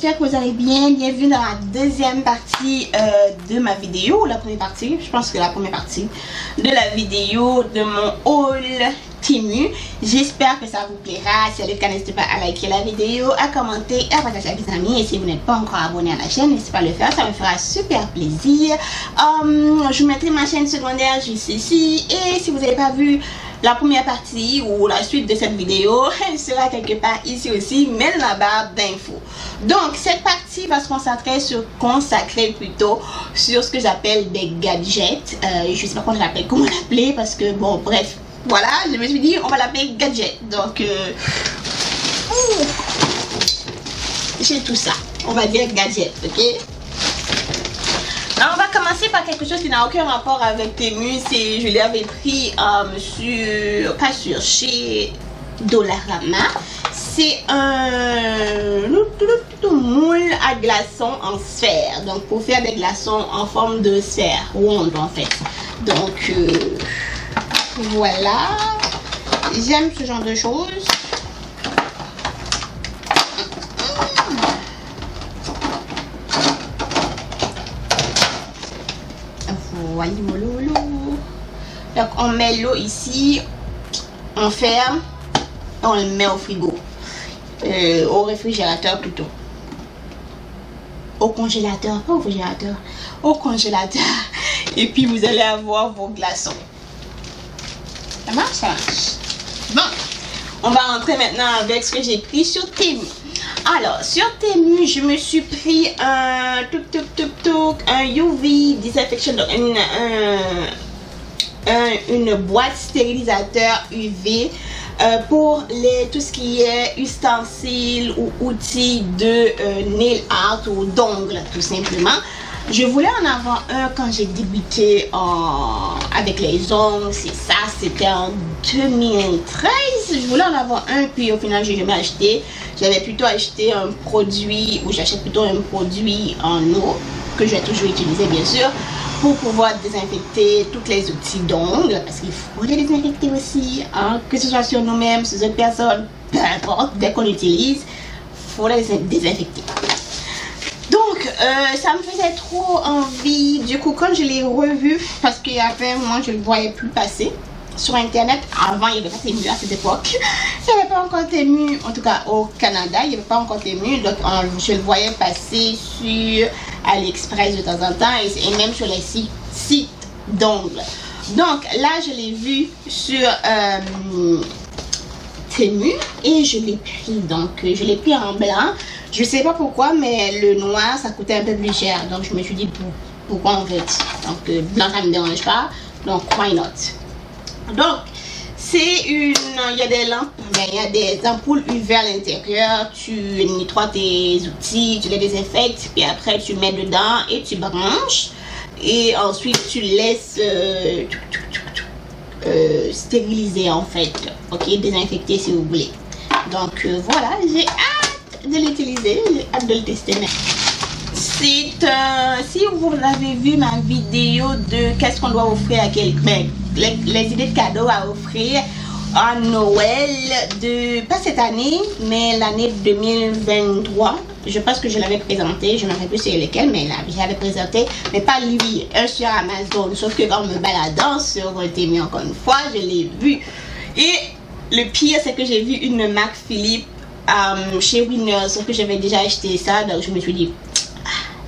j'espère que vous allez bien. Bienvenue dans la deuxième partie de ma vidéo, la première partie, je pense que la première partie de la vidéo de mon haul Temu. J'espère que ça vous plaira. Si c'est le cas, n'hésitez pas à liker la vidéo, à commenter et à partager avec vos amis. Et si vous n'êtes pas encore abonné à la chaîne, n'hésitez pas à le faire, ça me fera super plaisir. Je vous mettrai ma chaîne secondaire juste ici. Et si vous n'avez pas vu la première partie ou la suite de cette vidéo, elle sera quelque part ici aussi, mais dans la barre d'infos. Donc cette partie va se consacrer sur ce que j'appelle des gadgets. Je sais pas comment l'appeler parce que bon, bref, voilà, je me suis dit on va l'appeler gadget. Donc j'ai tout ça, on va dire gadget, ok. Alors, on va commencer par quelque chose qui n'a aucun rapport avec Temu. Je l'avais pris chez Dollarama. C'est un moule à glaçons en sphère. Donc pour faire des glaçons en forme de sphère ronde en fait. Donc voilà. J'aime ce genre de choses. Voilà, donc on met l'eau ici, on ferme, on le met au frigo, au réfrigérateur plutôt, au congélateur, pas au réfrigérateur, au congélateur, et puis vous allez avoir vos glaçons. Ça marche, ça marche. Bon, on va rentrer maintenant avec ce que j'ai pris sur Temu. Alors, sur Temu, je me suis pris un UV Disinfection, donc une boîte stérilisateur UV pour tout ce qui est ustensiles ou outils de nail art ou d'ongles tout simplement. Je voulais en avoir un quand j'ai débuté avec les ongles, c'est ça, c'était en 2013. Je voulais en avoir un, puis au final j'ai jamais acheté. J'avais plutôt acheté un produit, ou j'achète plutôt un produit en eau, que je vais toujours utiliser bien sûr, pour pouvoir désinfecter tous les outils d'ongles, parce qu'il faut les désinfecter aussi, hein, que ce soit sur nous-mêmes, sur d'autres personnes, peu importe, dès qu'on l'utilise, il faut les désinfecter. Donc, ça me faisait trop envie. Du coup, quand je l'ai revu, parce qu'il y avait un moment, je ne le voyais plus passer sur internet. Avant, il n'y avait pas Temu à cette époque. Il n'y avait pas encore Temu, en tout cas au Canada, il n'y avait pas encore Temu. Donc, je le voyais passer sur AliExpress de temps en temps et même sur les sites d'ongles. Donc, là, je l'ai vu sur Temu et je l'ai pris. Donc, je l'ai pris en blanc. Je sais pas pourquoi, mais le noir ça coûtait un peu plus cher, donc je me suis dit pourquoi en fait. Donc blanc ça me dérange pas, donc why not. Donc c'est il y a des lampes, il y a des ampoules UV à l'intérieur. Tu nettoies tes outils, tu les désinfectes, puis après tu mets dedans et tu branches et ensuite tu laisses stériliser en fait, ok, désinfecter si vous voulez. Donc voilà, j'ai de l'utiliser, j'ai hâte de le tester. Si vous avez vu ma vidéo de qu'est-ce qu'on doit offrir à quelqu'un, les idées de cadeaux à offrir à Noël, pas cette année mais l'année 2023, je pense que je l'avais présenté, je ne me rappelle plus c'est lequel, mais là j'avais présenté, mais pas lui, un sur Amazon, sauf que quand me baladant sur Temu encore une fois, je l'ai vu. Et le pire c'est que j'ai vu une marque Philippe chez Winners, sauf que j'avais déjà acheté ça, donc je me suis dit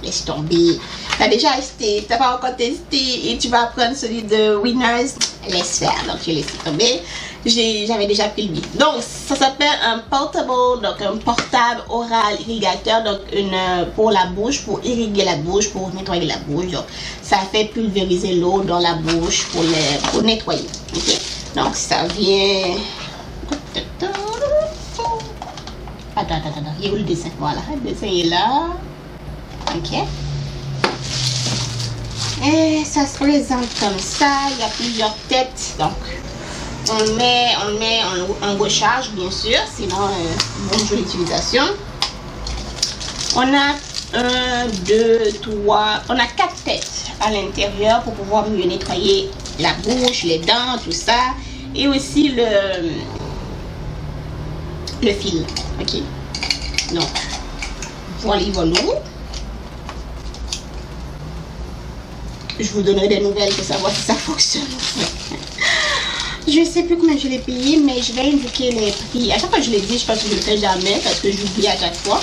laisse tomber, t'as déjà acheté, t'as pas encore testé et tu vas prendre celui de Winners, laisse faire. Donc j'ai laissé tomber, j'avais déjà pris lui. Donc ça s'appelle un portable, donc un portable oral irrigateur, donc pour la bouche, pour irriguer la bouche, pour nettoyer la bouche. Donc ça fait pulvériser l'eau dans la bouche pour nettoyer, ok. Donc ça vient, attends, il y a où le dessin? Voilà, le dessin est là. Ok. Et ça se présente comme ça. Il y a plusieurs têtes. Donc, on met en recharge, bien sûr. Sinon, bonjour l'utilisation. On a 1, 2, 3. On a 4 têtes à l'intérieur pour pouvoir mieux nettoyer la bouche, les dents, tout ça. Et aussi le fil. Ok. Donc Voilà, voilà. Je vous donnerai des nouvelles pour savoir si ça fonctionne. Je sais plus combien je l'ai payé, mais je vais indiquer les prix. À chaque fois que je l'ai dit, je pense que je ne le fais jamais parce que j'oublie à chaque fois.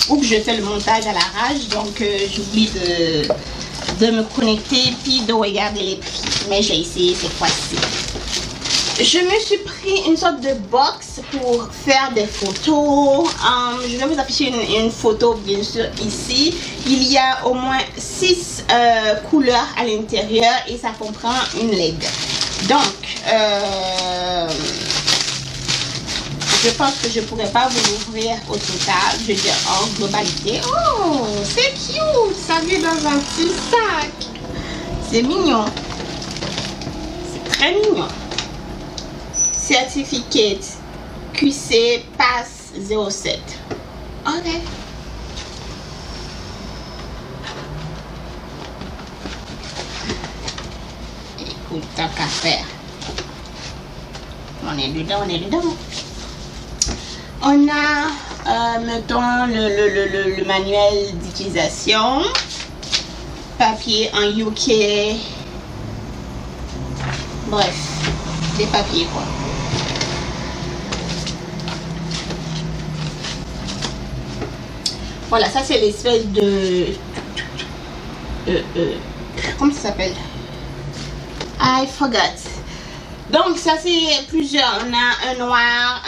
Ou que je fais le montage à l'arrache, donc j'oublie de me connecter puis de regarder les prix. Mais j'ai essayé cette fois-ci. Je me suis pris une sorte de box pour faire des photos. Je vais vous afficher une photo bien sûr ici. Il y a au moins 6 couleurs à l'intérieur et ça comprend une LED. Donc, je pense que je ne pourrais pas vous l'ouvrir au total. Je veux dire en globalité. Oh, c'est cute. Ça vient dans un petit sac. C'est mignon. C'est très mignon. Certificate QC Pass 07. Ok. Écoute, tant qu'à faire. On est dedans, on est dedans. On a, mettons, le manuel d'utilisation. Papier en UK. Bref, des papiers quoi. Voilà, ça c'est l'espèce de... comment ça s'appelle? I forgot. Donc ça c'est plusieurs. On a un noir,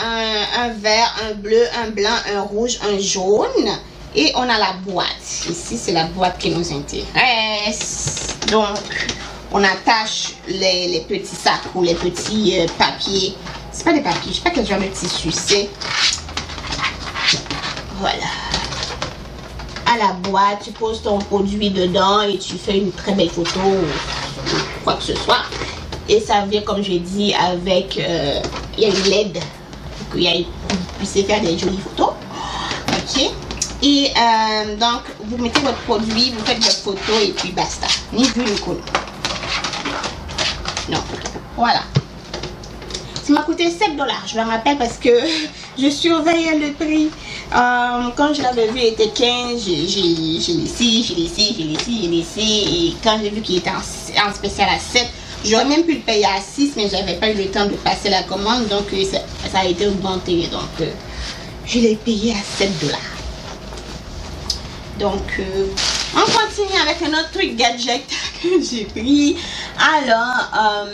un vert, un bleu, un blanc, un rouge, un jaune. Et on a la boîte. Ici c'est la boîte qui nous intéresse. Donc on attache les petits sacs ou les petits papiers. C'est pas des papiers, je sais pas quel genre de tissu c'est. Voilà. À la boîte, tu poses ton produit dedans et tu fais une très belle photo ou quoi que ce soit. Et ça vient, comme je dis, avec il y a une LED pour que vous puissiez faire des jolies photos. Ok. Et donc vous mettez votre produit, vous faites votre photo et puis basta. Ni vu ni connu. Non. Voilà. Ça m'a coûté 7 $. Je me rappelle parce que je surveillais le prix. Quand je l'avais vu, il était 15. J'ai laissé. Et quand j'ai vu qu'il était en spécial à 7, j'aurais même pu le payer à 6, mais j'avais pas eu le temps de passer la commande. Donc ça a été augmenté. Donc je l'ai payé à 7 $. Donc on continue avec un autre truc gadget que j'ai pris. Alors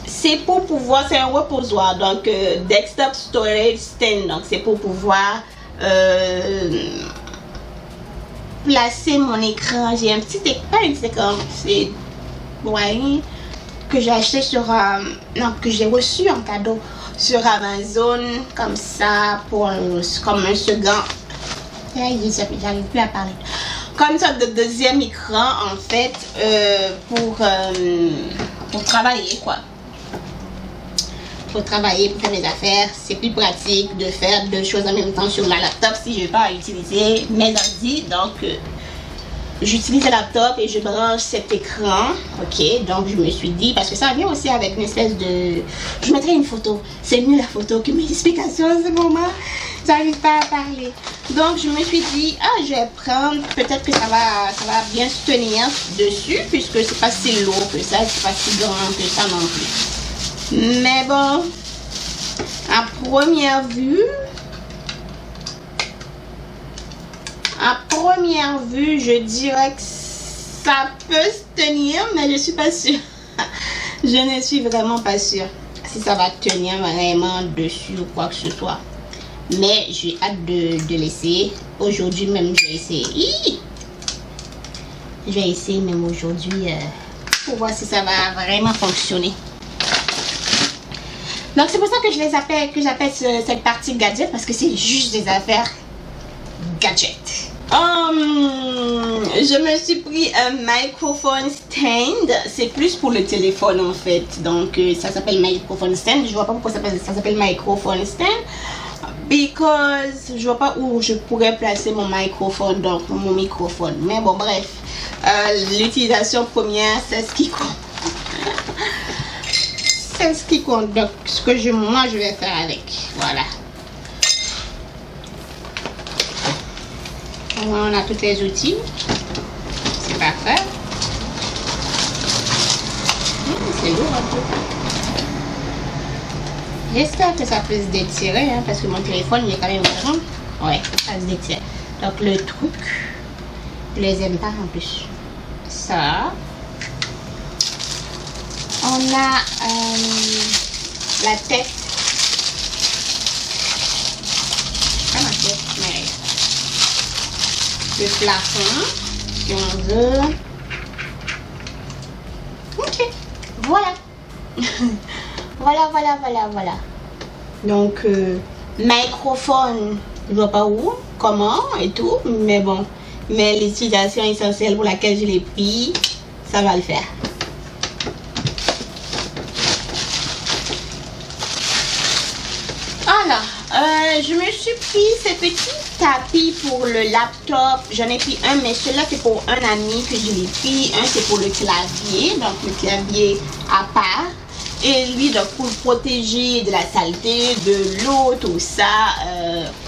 c'est pour pouvoir, c'est un reposoir, donc desktop storage stand, donc c'est pour pouvoir placer mon écran. J'ai un petit écran, pas un petit écran, c'est ouais, que j'ai acheté sur non, que j'ai reçu en cadeau sur Amazon, comme ça, pour comme un second. J'arrive plus à parler. Comme ça, de deuxième écran en fait, pour travailler quoi. Pour travailler, pour faire mes affaires, c'est plus pratique de faire deux choses en même temps sur ma laptop si je ne veux pas utiliser mes ordi. Donc j'utilise le laptop et je branche cet écran. Ok, donc je me suis dit, parce que ça vient aussi avec une espèce de... Je mettrai une photo, c'est mieux la photo que mes explications en ce moment. J'arrive pas à parler. Donc je me suis dit, ah, je vais prendre, peut-être que ça va bien se tenir dessus, puisque c'est pas si lourd que ça, c'est pas si grand que ça non plus. Mais bon, à première vue, je dirais que ça peut se tenir, mais je suis pas sûre. Je ne suis vraiment pas sûre si ça va tenir vraiment dessus ou quoi que ce soit. Mais j'ai hâte de l'essayer. Aujourd'hui même, je vais essayer. Je vais essayer même aujourd'hui pour voir si ça va vraiment fonctionner. Donc c'est pour ça que j'appelle cette partie gadget, parce que c'est juste des affaires gadget. Je me suis pris un microphone stand. C'est plus pour le téléphone en fait. Donc ça s'appelle microphone stand. Je vois pas pourquoi ça s'appelle microphone stand. Because je vois pas où je pourrais placer mon microphone, donc mon microphone. Mais bon bref, l'utilisation première c'est ce qui compte. C'est ce qui compte. Donc ce que moi je vais faire avec. Voilà. On a tous les outils. C'est parfait. C'est lourd un peu. J'espère que ça peut se détirer, hein, parce que mon téléphone il est quand même grand. Ouais, ça se détire. Donc le truc, je les aime pas en plus. Ça. On a la tête. Pas ma tête, mais le plafond, si on veut. Ok, voilà. Voilà. Donc, microphone, je vois pas où, comment et tout, mais bon. Mais l'utilisation essentielle pour laquelle je l'ai pris, ça va le faire. Alors, je me suis pris ces petits tapis pour le laptop. J'en ai pris un, mais celui-là c'est pour un ami que je l'ai pris. Un c'est pour le clavier, donc le clavier à part. Et lui, donc pour le protéger de la saleté, de l'eau, tout ça,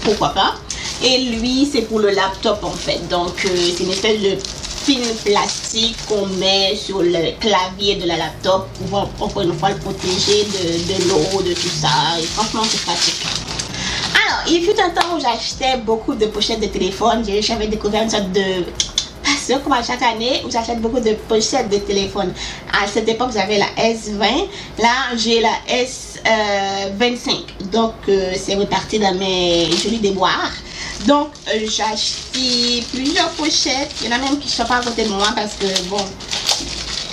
pourquoi pas. Et lui, c'est pour le laptop en fait. Donc c'est une espèce de film plastique qu'on met sur le clavier de la laptop pour encore une fois le protéger de l'eau, de tout ça. Et franchement, c'est pratique. Alors, il fut un temps où j'achetais beaucoup de pochettes de téléphone. J'avais découvert une sorte de passion comme à chaque année où j'achète beaucoup de pochettes de téléphone. À cette époque, j'avais la S20. Là, j'ai la S25. Donc, c'est reparti dans mes jolis déboires. Donc, j'ai acheté plusieurs pochettes. Il y en a même qui ne sont pas à côté de moi parce que, bon,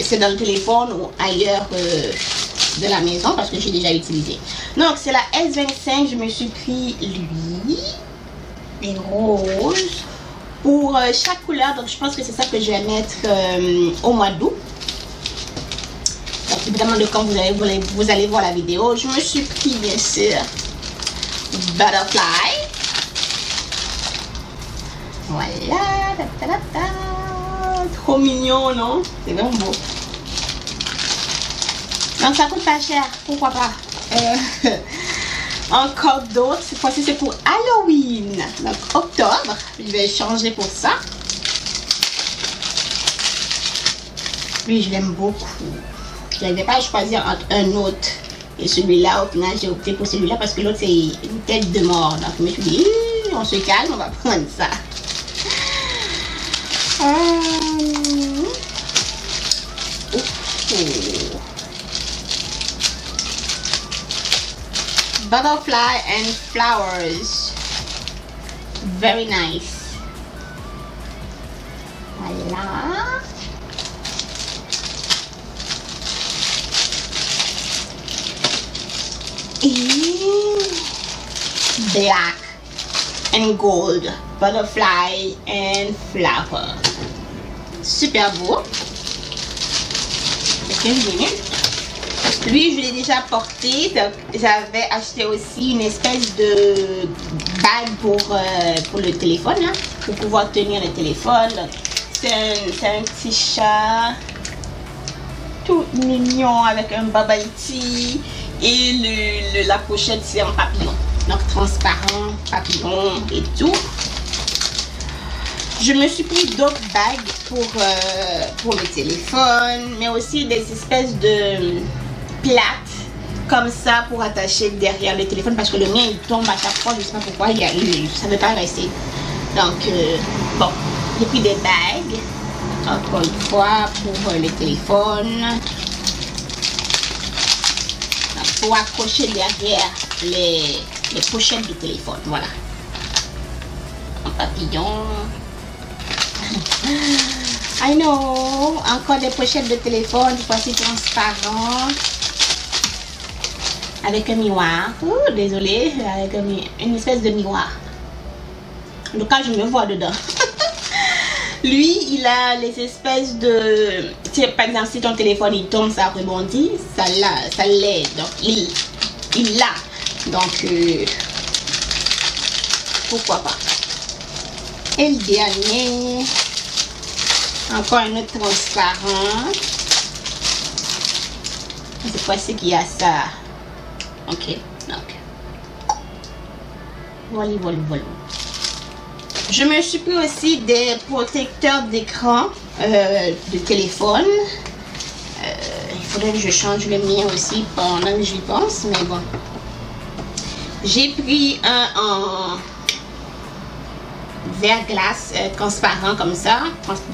c'est dans le téléphone ou ailleurs de la maison parce que j'ai déjà utilisé. Donc, c'est la S25. Je me suis pris lui, et rose, pour chaque couleur. Donc, je pense que c'est ça que je vais mettre au mois d'août. Donc, évidemment, de quand vous allez voir la vidéo, je me suis pris, bien sûr, Butterfly. Voilà, trop mignon, non? C'est vraiment beau. Donc ça coûte pas cher, pourquoi pas. Encore d'autres, cette fois-ci c'est pour Halloween. Donc octobre, je vais changer pour ça. Lui je l'aime beaucoup. Je n'avais pas à choisir entre un autre et celui-là. Au final j'ai opté pour celui-là parce que l'autre c'est une tête de mort. Donc je me suis dit, on se calme, on va prendre ça. Butterfly and flowers, very nice. Voilà. Et black and gold, butterfly and flower. Super beau. Lui, je l'ai déjà porté. J'avais acheté aussi une espèce de bague pour le téléphone, là, pour pouvoir tenir le téléphone. C'est un petit chat tout mignon avec un bubble tea. Et la pochette, c'est en papillon. Donc, transparent, papillon et tout. Je me suis pris d'autres bagues pour le téléphone, mais aussi des espèces de plates comme ça pour attacher derrière le téléphone parce que le mien il tombe à chaque fois, je ne sais pas pourquoi, ça ne veut pas rester. Donc, bon, j'ai pris des bagues, encore une fois, pour le téléphone. Donc, pour accrocher derrière les pochettes du téléphone, voilà. Un papillon. I know, encore des pochettes de téléphone, voici transparent, avec un miroir. Oh, désolé, avec une espèce de miroir. En tout cas, je me vois dedans. Lui, il a les espèces de... Par exemple, si ton téléphone il tombe, ça rebondit, ça l'aide. Donc, il l'a. Donc, pourquoi pas. Et le dernier, encore un autre transparent. C'est quoi ce qu'il y a ça? Ok, donc. Voilà. Je me suis pris aussi des protecteurs d'écran de téléphone. Il faudrait que je change le mien aussi pendant que j'y pense, mais bon. J'ai pris un en verre glace transparent comme ça.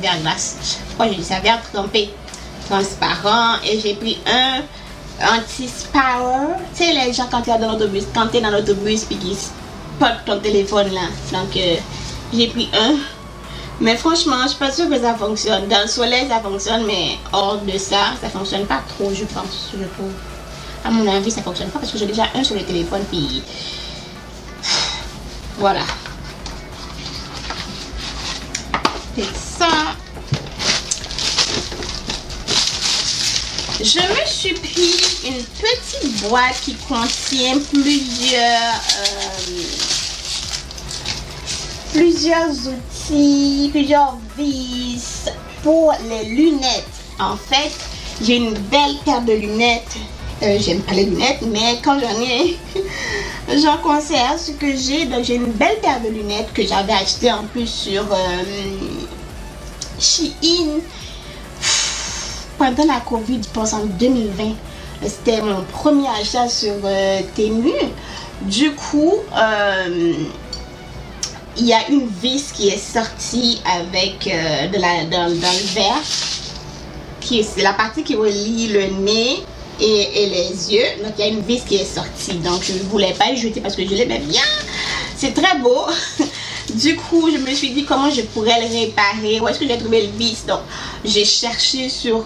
Verre glace, pourquoi j'ai dit ça? Verre trempé transparent. Et j'ai pris un anti-spower. Tu sais, les gens quand tu es dans l'autobus, puis qu'ils spotent ton téléphone là. Donc, j'ai pris un. Mais franchement, je suis pas sûre que ça fonctionne. Dans le soleil, ça fonctionne, mais hors de ça, ça fonctionne pas trop, je pense. Je trouve. À mon avis, ça fonctionne pas parce que j'ai déjà un sur le téléphone, puis voilà. C'est ça. Je me suis pris une petite boîte qui contient plusieurs outils, plusieurs vis pour les lunettes. En fait, j'ai une belle paire de lunettes. J'aime pas les lunettes, mais quand j'en ai, j'en conserve ce que j'ai. Donc j'ai une belle paire de lunettes que j'avais acheté en plus sur Shein pendant la Covid, je pense en 2020. C'était mon premier achat sur Temu. Du coup, il y a une vis qui est sortie avec dans le verre, c'est la partie qui relie le nez et les yeux. Donc il y a une vis qui est sortie, donc je ne voulais pas le jeter parce que je l'aimais bien. C'est très beau. Du coup, je me suis dit comment je pourrais le réparer. Où est-ce que j'ai trouvé le vis? Donc j'ai cherché sur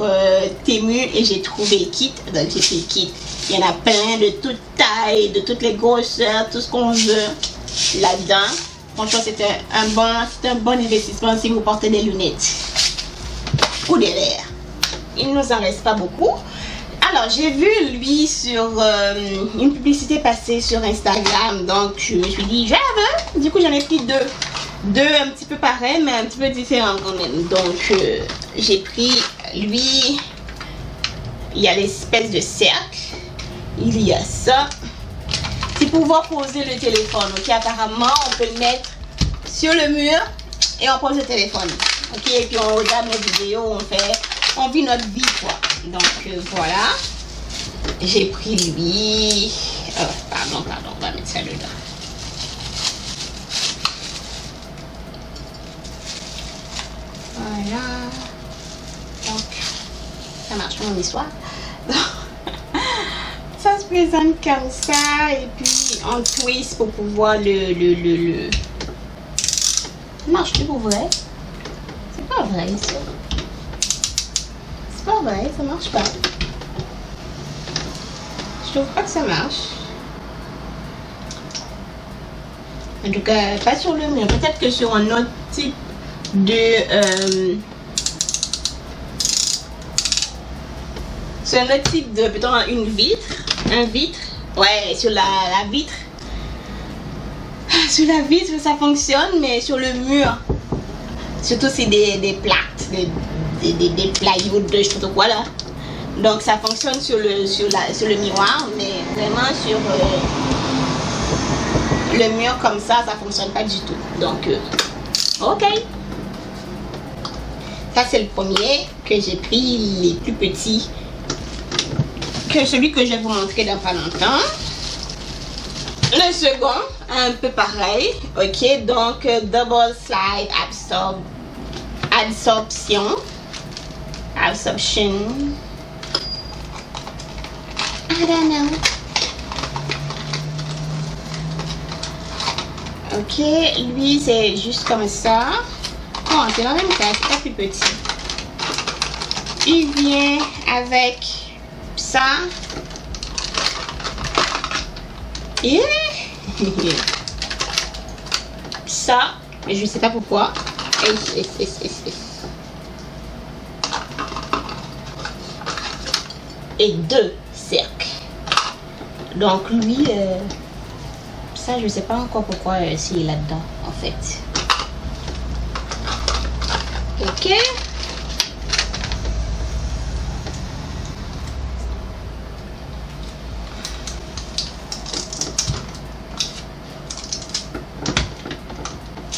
Temu et j'ai trouvé le kit. Donc j'ai pris le kit. Il y en a plein de toutes tailles, de toutes les grosseurs, tout ce qu'on veut là-dedans. Franchement, c'est un bon investissement si vous portez des lunettes ou des verres. Il ne nous en reste pas beaucoup. Alors, j'ai vu lui sur une publicité passée sur Instagram. Donc, je me suis dit, je la veux. Du coup, j'en ai pris deux. Deux un petit peu pareils, mais un petit peu différents quand même. Donc, j'ai pris lui. Il y a l'espèce de cercle. Il y a ça. C'est pour pouvoir poser le téléphone. Ok, apparemment, on peut le mettre sur le mur et on pose le téléphone. Ok, et puis on regarde nos vidéos, on vit notre vie, quoi. Donc, voilà. J'ai pris lui. Oh, pardon, on va mettre ça dedans. Voilà. Donc, ça marche mon histoire. Ça se présente comme ça et puis on twist pour pouvoir le... Ça marche plus pour vrai? C'est pas vrai ça. C'est pas vrai, ça marche pas. Je trouve pas que ça marche. En tout cas, pas sur le mien. Peut-être que sur un autre type de... sur un autre type de... Peut-être une vitre. Un vitre. Ouais, sur la vitre. Sur la vitre, ça fonctionne, mais sur le mur. Surtout, c'est des plaques. Des plywood, je sais pas quoi là. Donc, ça fonctionne sur le miroir, mais vraiment sur... le mur comme ça fonctionne pas du tout. Donc ok, ça c'est le premier que j'ai pris, les plus petits que celui que je vais vous montrer dans pas longtemps. Le second un peu pareil. Ok, donc double slide absorption. I don't know. Ok, lui c'est juste comme ça. Oh, c'est la même taille, c'est pas plus petit. Il vient avec ça. Et ça, mais je sais pas pourquoi. Et deux cercles. Donc lui, ça je sais pas encore pourquoi s'il est là-dedans en fait. Ok.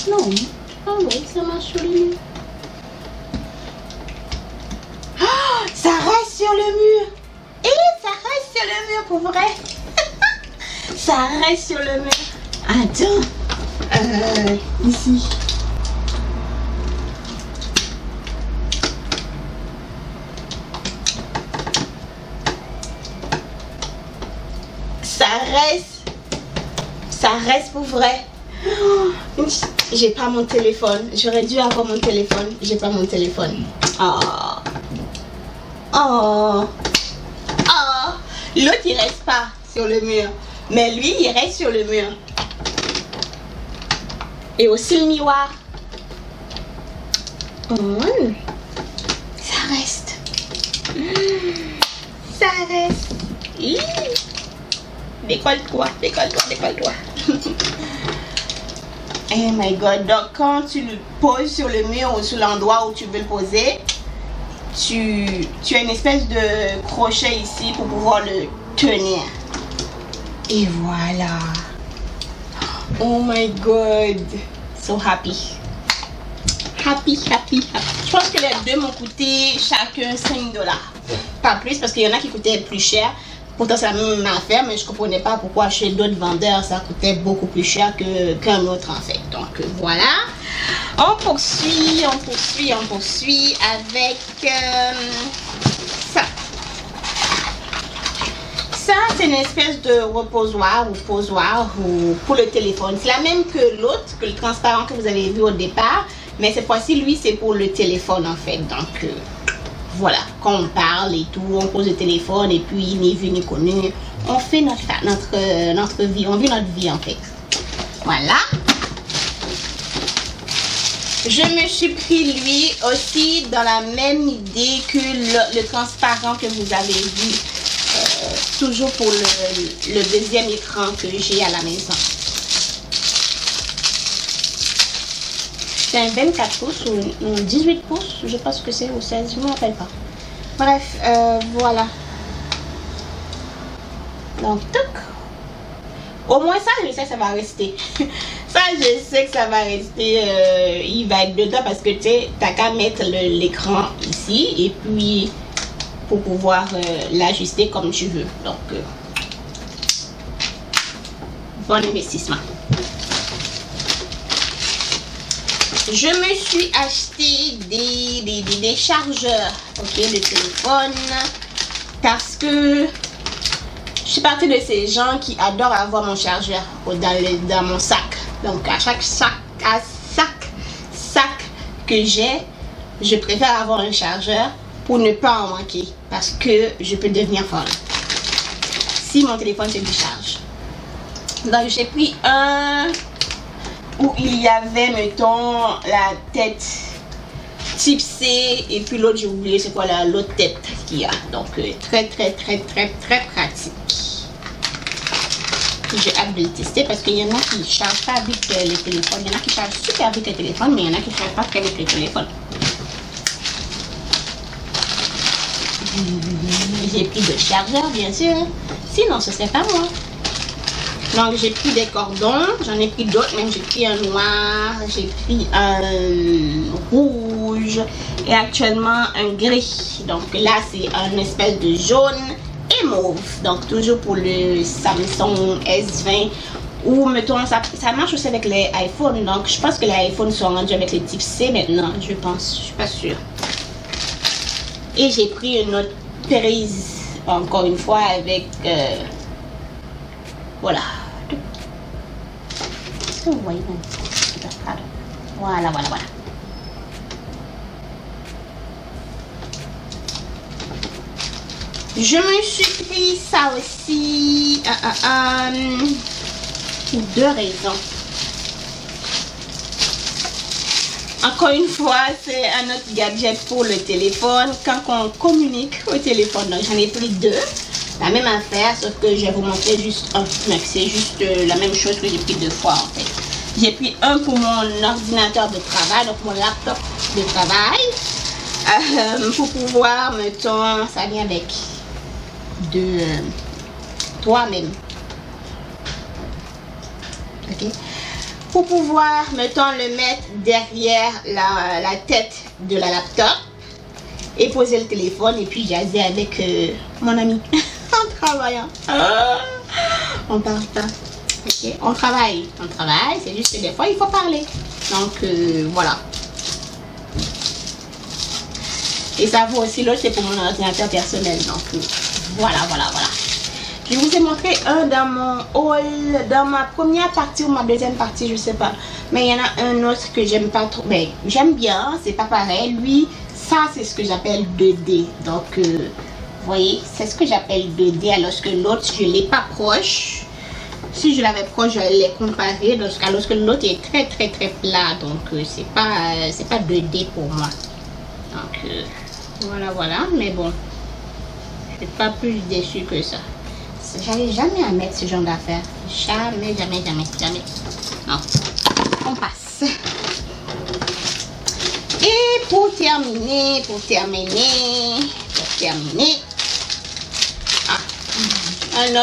Non, oui, ça marche sur le mur. Oh, ça reste sur le mur. Et ça reste sur le mur pour vrai. Ça reste sur le mur. Attends. Ici. Ça reste pour vrai. Oh, j'ai pas mon téléphone. J'aurais dû avoir mon téléphone. J'ai pas mon téléphone. Oh. Oh. Oh. L'autre il reste pas sur le mur. Mais lui il reste sur le mur. Et aussi le miroir. Oh. Ça reste. Ça reste. Décolle-toi, décolle-toi, décolle-toi. Oh my god. Donc quand tu le poses sur le mur ou sur l'endroit où tu veux le poser, tu as une espèce de crochet ici pour pouvoir le tenir. Et voilà. Oh my god. So happy. Happy, happy, happy. Je pense que les deux m'ont coûté chacun 5 $. Pas plus parce qu'il y en a qui coûtaient plus cher. Pourtant c'est la même affaire, mais je comprenais pas pourquoi chez d'autres vendeurs ça coûtait beaucoup plus cher qu'un autre en fait. Donc voilà. On poursuit avec ça. Ça c'est une espèce de reposoir ou posoir pour le téléphone. C'est la même que l'autre, que le transparent que vous avez vu au départ, mais cette fois-ci lui c'est pour le téléphone en fait. Donc voilà, quand on parle et tout, on pose le téléphone et puis ni vu ni connu, on fait notre vie, on vit notre vie en fait. Voilà. Je me suis pris lui aussi dans la même idée que le transparent que vous avez vu, toujours pour le deuxième écran que j'ai à la maison. C'est un 24 pouces ou 18 pouces, je pense que c'est, ou 16, je ne me rappelle pas. Bref, voilà. Donc, toc. Au moins ça, je sais que ça va rester. Ça, je sais que ça va rester. Il va être dedans parce que tu sais, t'as qu'à mettre l'écran ici et puis pour pouvoir l'ajuster comme tu veux. Donc, bon investissement. Je me suis acheté des chargeurs, ok, de téléphone, parce que je suis partie de ces gens qui adorent avoir mon chargeur dans mon sac. Donc à chaque sac que j'ai, je préfère avoir un chargeur pour ne pas en manquer, parce que je peux devenir folle si mon téléphone se décharge. Donc j'ai pris un où il y avait, mettons, la tête type C et puis l'autre, j'ai oublié c'est quoi l'autre tête qu'il y a. Donc très pratique. J'ai hâte de le tester parce qu'il y en a qui ne chargent pas vite les téléphones. Il y en a qui chargent super vite les téléphones, mais il y en a qui ne chargent pas très vite les téléphones. J'ai pris de chargeur bien sûr, sinon ce serait pas moi. Donc j'ai pris des cordons, j'en ai pris d'autres, même j'ai pris un noir, j'ai pris un rouge et actuellement un gris. Donc là c'est un espèce de jaune et mauve. Donc toujours pour le Samsung S20 ou mettons ça marche aussi avec les iPhones. Donc je pense que les iPhones sont rendus avec les types C maintenant, je pense, je suis pas sûre. Et j'ai pris une autre prise encore une fois avec voilà. Voilà. Je me suis pris ça aussi pour deux raisons. Encore une fois, c'est un autre gadget pour le téléphone quand on communique au téléphone. Donc j'en ai pris deux. La même affaire, sauf que je vais vous montrer juste un. C'est juste la même chose que j'ai pris deux fois en fait. J'ai pris un pour mon ordinateur de travail, donc mon laptop de travail. Pour pouvoir, mettons, ça vient avec trois même. Ok. pour pouvoir, mettons, le mettre derrière la tête de la laptop et poser le téléphone et puis jaser avec mon ami en travaillant. On parle pas. Ok, on travaille, c'est juste que des fois il faut parler. Donc voilà. Et ça vaut aussi, l'autre c'est pour mon ordinateur personnel. Donc voilà. Je vous ai montré un dans mon haul, dans ma première partie ou ma deuxième partie, je sais pas. Mais il y en a un autre que j'aime pas trop. Mais j'aime bien, c'est pas pareil. Lui, ça c'est ce que j'appelle 2D. Donc vous voyez, c'est ce que j'appelle 2D. Alors que l'autre, je l'ai pas proche. Si je l'avais proche, je l'ai comparé. Alors que l'autre est très plat. Donc c'est pas 2D pour moi. Donc voilà. Mais bon, je suis pas plus déçue que ça. J'allais jamais à mettre ce genre d'affaires. Jamais. Non. On passe. Et pour terminer, un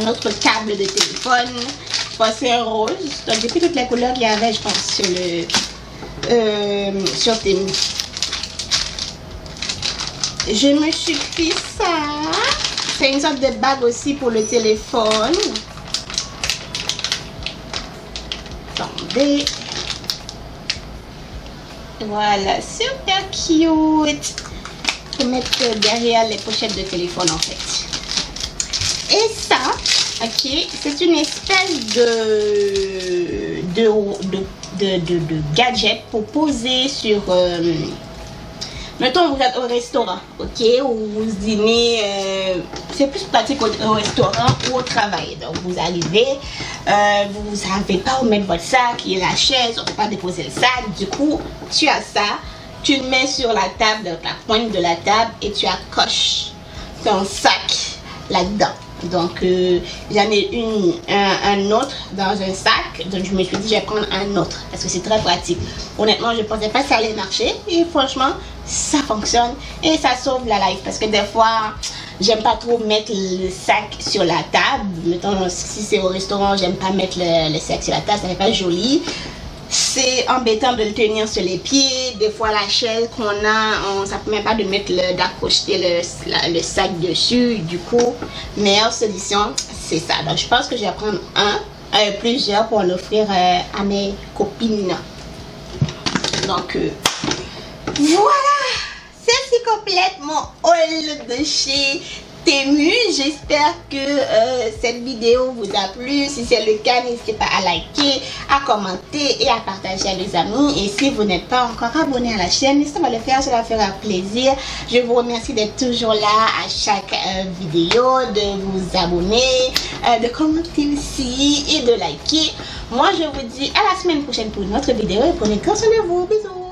autre câble de téléphone. C'est un rose. Donc depuis toutes les couleurs qu'il y avait, je pense, sur Temu. Je me suis pris ça. C'est une sorte de bague aussi pour le téléphone. Attendez. Voilà, super cute. Pour mettre derrière les pochettes de téléphone en fait. Et ça, ok, c'est une espèce de gadget pour poser sur... mettons vous êtes au restaurant, ok, ou vous dînez, c'est plus pratique au restaurant ou au travail. Donc vous arrivez, vous ne savez pas où mettre votre sac, il y a la chaise, on ne peut pas déposer le sac. Du coup, tu as ça, tu le mets sur la table, donc la pointe de la table, et tu accroches ton sac là-dedans. Donc j'en ai un autre dans un sac, donc je me suis dit je vais prendre un autre parce que c'est très pratique. Honnêtement, je ne pensais pas que ça allait marcher et franchement ça fonctionne et ça sauve la life parce que des fois j'aime pas trop mettre le sac sur la table. Mettons si c'est au restaurant, j'aime pas mettre le sac sur la table, ça n'est pas joli. C'est embêtant de le tenir sur les pieds. Des fois la chaise qu'on a, ça ne permet pas de mettre d'accrocher le sac dessus. Du coup, meilleure solution, c'est ça. Donc je pense que je vais prendre plusieurs pour l'offrir à mes copines. Donc voilà, celle-ci complète mon haul de chez Temu. J'espère que cette vidéo vous a plu. Si c'est le cas, n'hésitez pas à liker, à commenter et à partager à des amis. Et si vous n'êtes pas encore abonné à la chaîne, n'hésitez pas à le faire, cela fera plaisir. Je vous remercie d'être toujours là à chaque vidéo, de vous abonner, de commenter aussi et de liker. Moi je vous dis à la semaine prochaine pour une autre vidéo et prenez grand soin de vous. Bisous.